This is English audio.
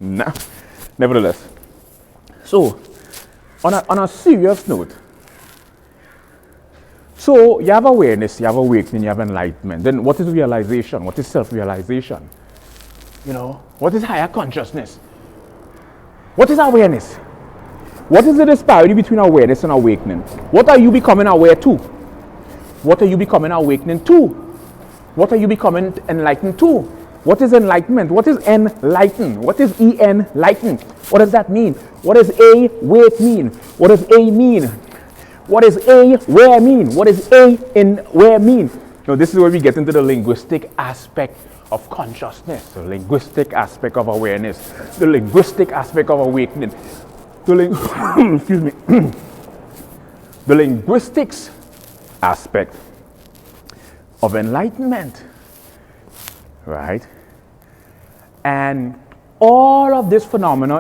Nevertheless. So, on a serious note, so you have awareness, you have awakening, you have enlightenment. Then what is realization? What is self-realization? You know, what is higher consciousness? What is awareness? What is the disparity between awareness and awakening? What are you becoming aware to? What are you becoming awakening to? What are you becoming enlightened to? What is enlightenment? What is enlighten? What is enlighten? What does that mean? What does a wait mean? What does a mean? What is a where mean? What is a in where mean? Now this is where we get into the linguistic aspect of consciousness, the linguistic aspect of awareness, the linguistic aspect of awakening, excuse me, the linguistics aspect of enlightenment, right? And all of this phenomena